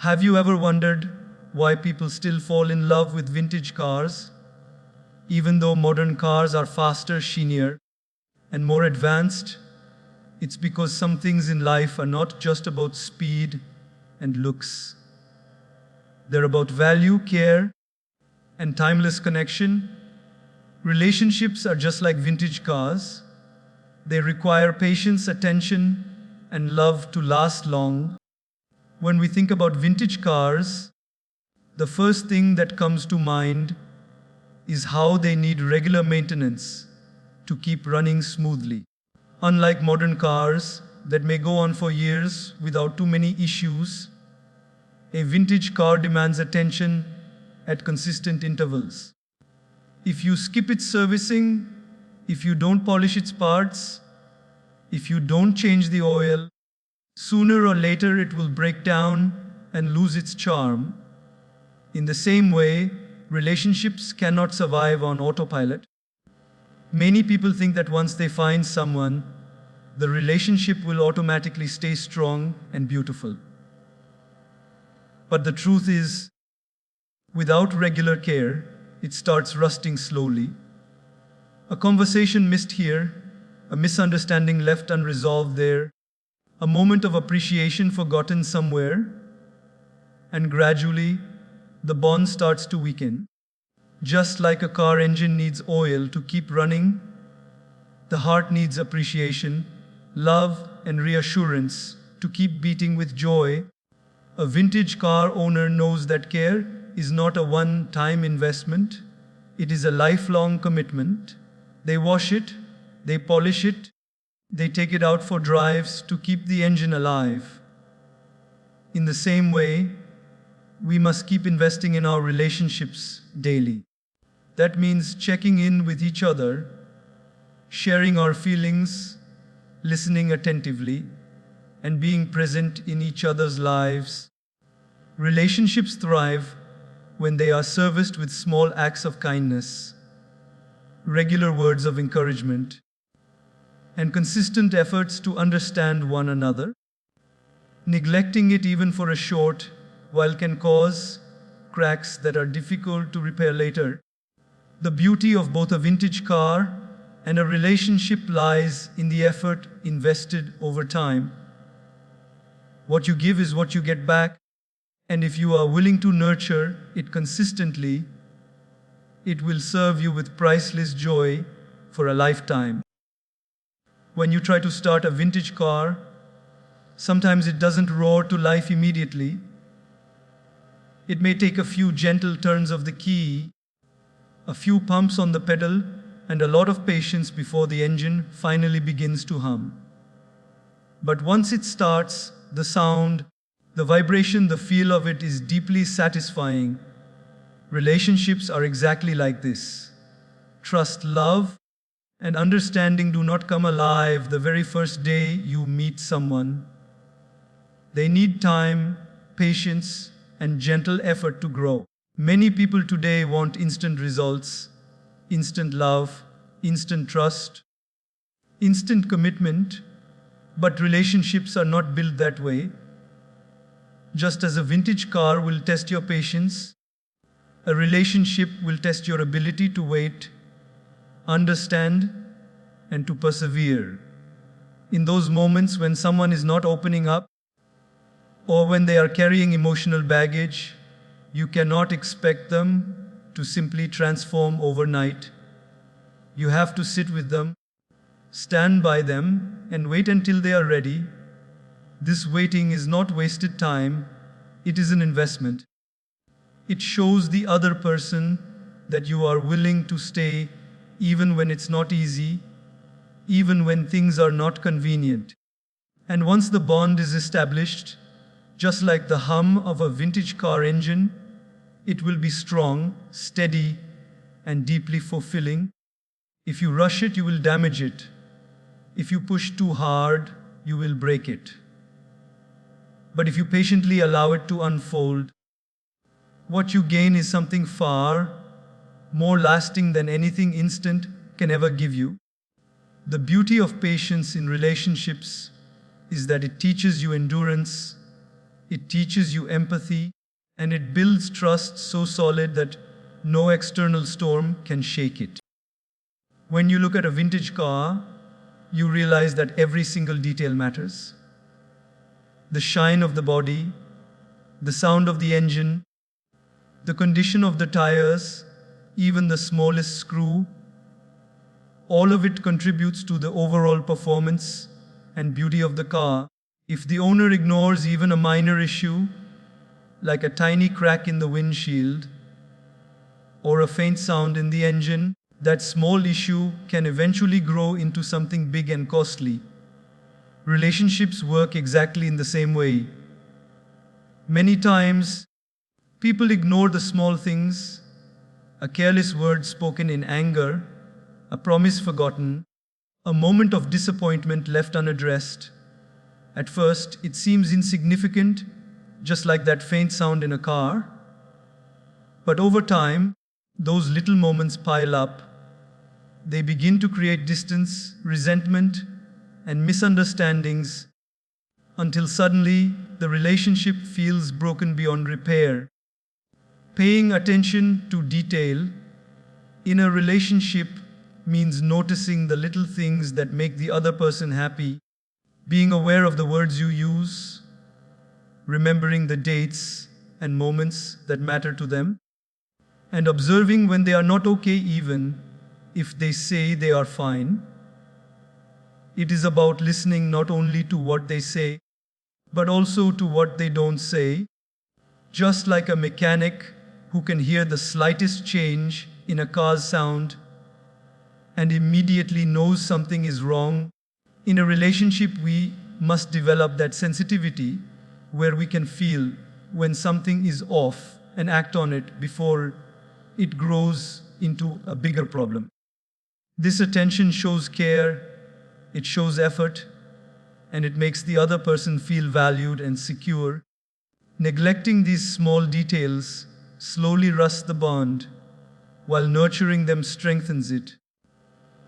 Have you ever wondered why people still fall in love with vintage cars? Even though modern cars are faster, shinier, and more advanced, it's because some things in life are not just about speed and looks. They're about value, care, and timeless connection. Relationships are just like vintage cars. They require patience, attention, and love to last long. When we think about vintage cars, the first thing that comes to mind is how they need regular maintenance to keep running smoothly. Unlike modern cars that may go on for years without too many issues, a vintage car demands attention at consistent intervals. If you skip its servicing, if you don't polish its parts, if you don't change the oil, sooner or later it will break down and lose its charm. In the same way, relationships cannot survive on autopilot. Many people think that once they find someone, the relationship will automatically stay strong and beautiful. But the truth is, without regular care, it starts rusting slowly. A conversation missed here, a misunderstanding left unresolved there, a moment of appreciation forgotten somewhere, and gradually, the bond starts to weaken. Just like a car engine needs oil to keep running, the heart needs appreciation, love, and reassurance to keep beating with joy. A vintage car owner knows that care is not a one-time investment, it is a lifelong commitment. They wash it, they polish it, they take it out for drives to keep the engine alive. In the same way, we must keep investing in our relationships daily. That means checking in with each other, sharing our feelings, listening attentively, and being present in each other's lives. Relationships thrive when they are serviced with small acts of kindness, regular words of encouragement, and consistent efforts to understand one another. Neglecting it even for a short while can cause cracks that are difficult to repair later. The beauty of both a vintage car and a relationship lies in the effort invested over time. What you give is what you get back, and if you are willing to nurture it consistently, it will serve you with priceless joy for a lifetime. When you try to start a vintage car, sometimes it doesn't roar to life immediately. It may take a few gentle turns of the key, a few pumps on the pedal, and a lot of patience before the engine finally begins to hum. But once it starts, the sound, the vibration, the feel of it is deeply satisfying. Relationships are exactly like this. Trust, love, and understanding do not come alive the very first day you meet someone. They need time, patience, and gentle effort to grow. Many people today want instant results, instant love, instant trust, instant commitment, but relationships are not built that way. Just as a vintage car will test your patience, a relationship will test your ability to wait, understand, and to persevere. In those moments when someone is not opening up, or when they are carrying emotional baggage, you cannot expect them to simply transform overnight. You have to sit with them, stand by them, and wait until they are ready. This waiting is not wasted time, it is an investment. It shows the other person that you are willing to stay even when it's not easy, even when things are not convenient. And once the bond is established, just like the hum of a vintage car engine, it will be strong, steady, and deeply fulfilling. If you rush it, you will damage it. If you push too hard, you will break it. But if you patiently allow it to unfold, what you gain is something far more lasting than anything instant can ever give you. The beauty of patience in relationships is that it teaches you endurance, It teaches you empathy, and it builds trust so solid that no external storm can shake it. When you look at a vintage car, you realize that every single detail matters. The shine of the body, the sound of the engine, the condition of the tires, even the smallest screw, all of it contributes to the overall performance and beauty of the car. If the owner ignores even a minor issue, like a tiny crack in the windshield or a faint sound in the engine, that small issue can eventually grow into something big and costly. Relationships work exactly in the same way. Many times, people ignore the small things, a careless word spoken in anger, a promise forgotten, a moment of disappointment left unaddressed. At first, it seems insignificant, just like that faint sound in a car. But over time, those little moments pile up. They begin to create distance, resentment, and misunderstandings until suddenly the relationship feels broken beyond repair. Paying attention to detail in a relationship means noticing the little things that make the other person happy, being aware of the words you use, remembering the dates and moments that matter to them, and observing when they are not okay even if they say they are fine. It is about listening not only to what they say, but also to what they don't say. Just like a mechanic who can hear the slightest change in a car's sound and immediately knows something is wrong, in a relationship we must develop that sensitivity where we can feel when something is off and act on it before it grows into a bigger problem. This attention shows care, it shows effort, and it makes the other person feel valued and secure. Neglecting these small details slowly rusts the bond, while nurturing them strengthens it.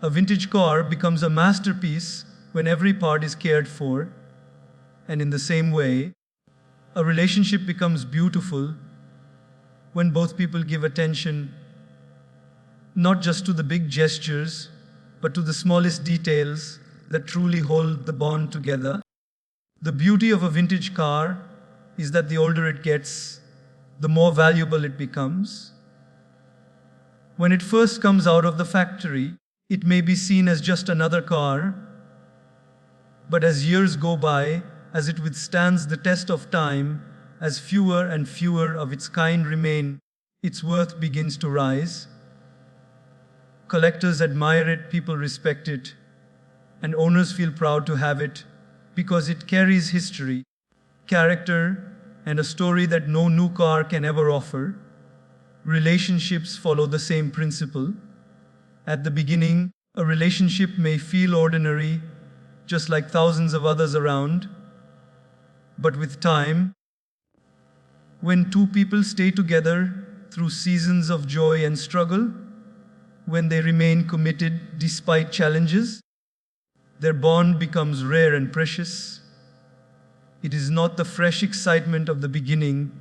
A vintage car becomes a masterpiece when every part is cared for, and in the same way, a relationship becomes beautiful when both people give attention not just to the big gestures, but to the smallest details that truly hold the bond together. The beauty of a vintage car is that the older it gets, the more valuable it becomes. When it first comes out of the factory, it may be seen as just another car, but as years go by, as it withstands the test of time, as fewer and fewer of its kind remain, its worth begins to rise. Collectors admire it, people respect it, and owners feel proud to have it because it carries history, character, and a story that no new car can ever offer. Relationships follow the same principle. At the beginning, a relationship may feel ordinary, just like thousands of others around. But with time, when two people stay together through seasons of joy and struggle, when they remain committed despite challenges, their bond becomes rare and precious. It is not the fresh excitement of the beginning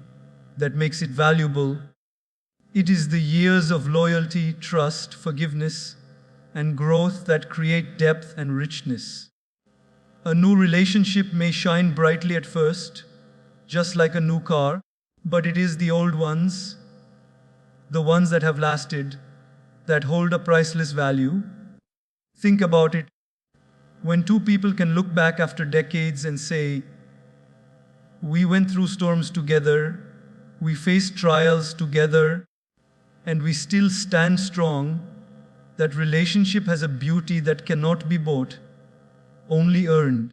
that makes it valuable. It is the years of loyalty, trust, forgiveness, and growth that create depth and richness. A new relationship may shine brightly at first, just like a new car, but it is the old ones, the ones that have lasted, that hold a priceless value. Think about it. When two people can look back after decades and say, "We went through storms together, we faced trials together, and we still stand strong," that relationship has a beauty that cannot be bought, only earned.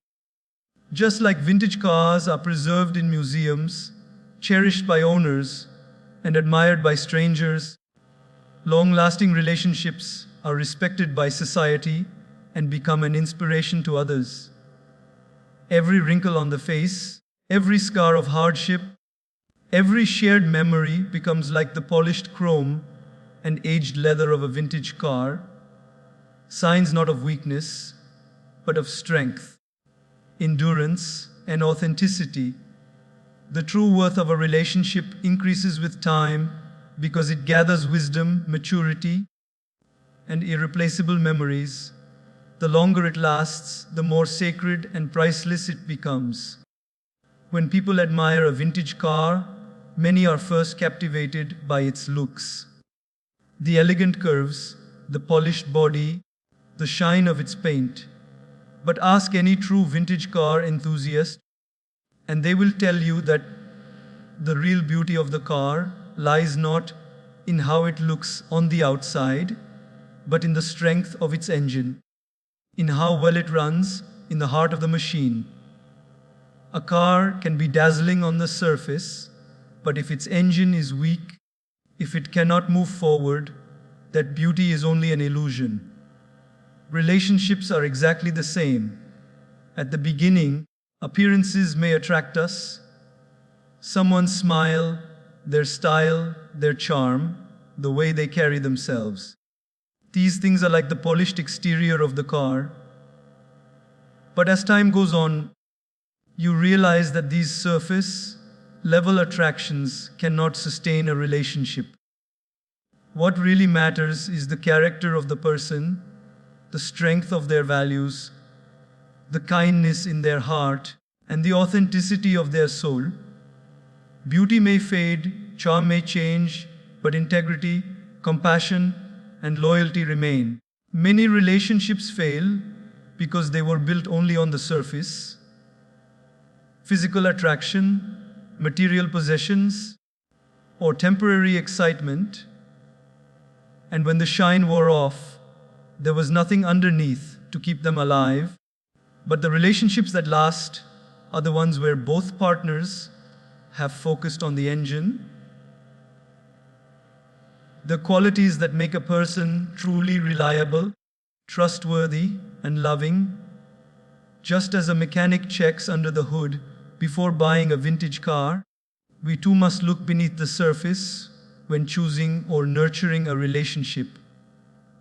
Just like vintage cars are preserved in museums, cherished by owners, and admired by strangers, long-lasting relationships are respected by society and become an inspiration to others. Every wrinkle on the face, every scar of hardship, every shared memory becomes like the polished chrome and aged leather of a vintage car, signs not of weakness, but of strength, endurance, and authenticity. The true worth of a relationship increases with time because it gathers wisdom, maturity, and irreplaceable memories. The longer it lasts, the more sacred and priceless it becomes. When people admire a vintage car, many are first captivated by its looks. The elegant curves, the polished body, the shine of its paint. But ask any true vintage car enthusiast, and they will tell you that the real beauty of the car lies not in how it looks on the outside, but in the strength of its engine, in how well it runs in the heart of the machine. A car can be dazzling on the surface, but if its engine is weak, if it cannot move forward, that beauty is only an illusion. Relationships are exactly the same. At the beginning, appearances may attract us. Someone's smile, their style, their charm, the way they carry themselves. These things are like the polished exterior of the car. But as time goes on, you realize that these surface level attractions cannot sustain a relationship. What really matters is the character of the person, the strength of their values, the kindness in their heart, and the authenticity of their soul. Beauty may fade, charm may change, but integrity, compassion, and loyalty remain. Many relationships fail because they were built only on the surface. Physical attraction, material possessions, or temporary excitement. And when the shine wore off, there was nothing underneath to keep them alive. But the relationships that last are the ones where both partners have focused on the engine, the qualities that make a person truly reliable, trustworthy, and loving. Just as a mechanic checks under the hood before buying a vintage car, we too must look beneath the surface when choosing or nurturing a relationship.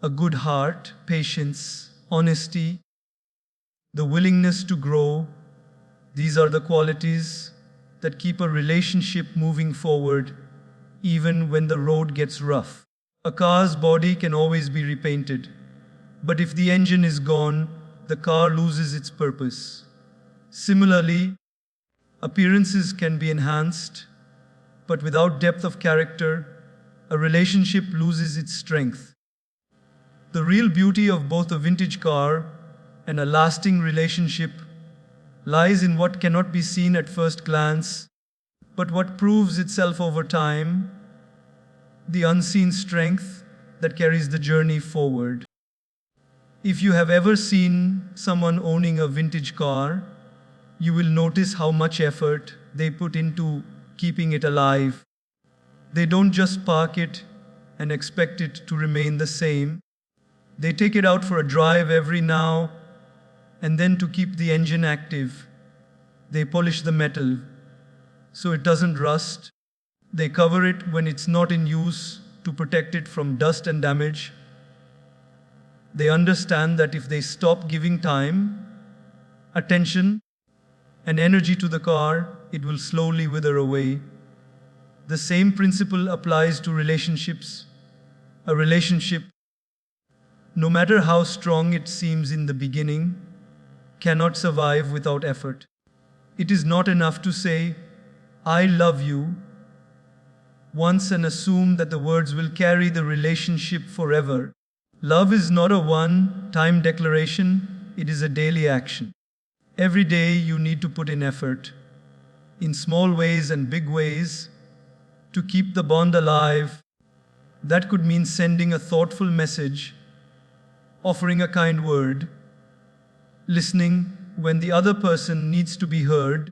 A good heart, patience, honesty, the willingness to grow, these are the qualities that keep a relationship moving forward even when the road gets rough. A car's body can always be repainted, but if the engine is gone, the car loses its purpose. Similarly, appearances can be enhanced, but without depth of character, a relationship loses its strength. The real beauty of both a vintage car and a lasting relationship lies in what cannot be seen at first glance, but what proves itself over time, the unseen strength that carries the journey forward. If you have ever seen someone owning a vintage car, you will notice how much effort they put into keeping it alive. They don't just park it and expect it to remain the same. They take it out for a drive every now and then to keep the engine active. They polish the metal so it doesn't rust. They cover it when it's not in use to protect it from dust and damage. They understand that if they stop giving time, attention, and energy to the car, it will slowly wither away. The same principle applies to relationships. A relationship, no matter how strong it seems in the beginning, cannot survive without effort. It is not enough to say, "I love you," once and assume that the words will carry the relationship forever. Love is not a one-time declaration, it is a daily action. Every day you need to put in effort, in small ways and big ways, to keep the bond alive. That could mean sending a thoughtful message, offering a kind word, listening when the other person needs to be heard,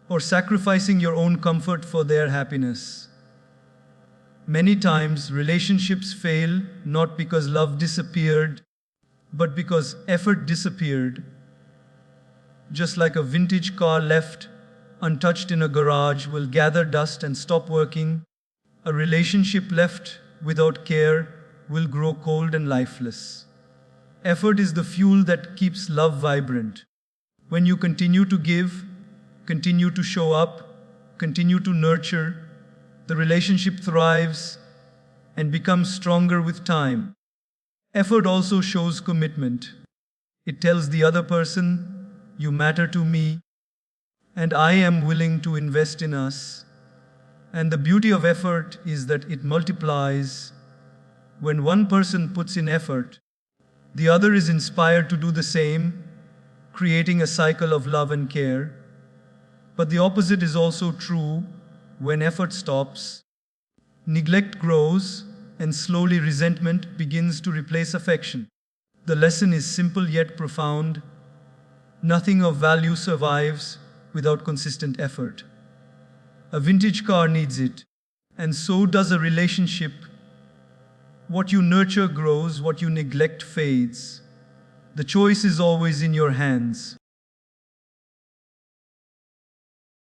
or sacrificing your own comfort for their happiness. Many times, relationships fail not because love disappeared, but because effort disappeared. Just like a vintage car left untouched in a garage will gather dust and stop working, a relationship left without care will grow cold and lifeless. Effort is the fuel that keeps love vibrant. When you continue to give, continue to show up, continue to nurture, the relationship thrives and becomes stronger with time. Effort also shows commitment. It tells the other person, you matter to me, and I am willing to invest in us. And the beauty of effort is that it multiplies. When one person puts in effort, the other is inspired to do the same, creating a cycle of love and care. But the opposite is also true. When effort stops, neglect grows, and slowly resentment begins to replace affection. The lesson is simple yet profound. Nothing of value survives without consistent effort. A vintage car needs it, and so does a relationship. What you nurture grows, what you neglect fades. The choice is always in your hands.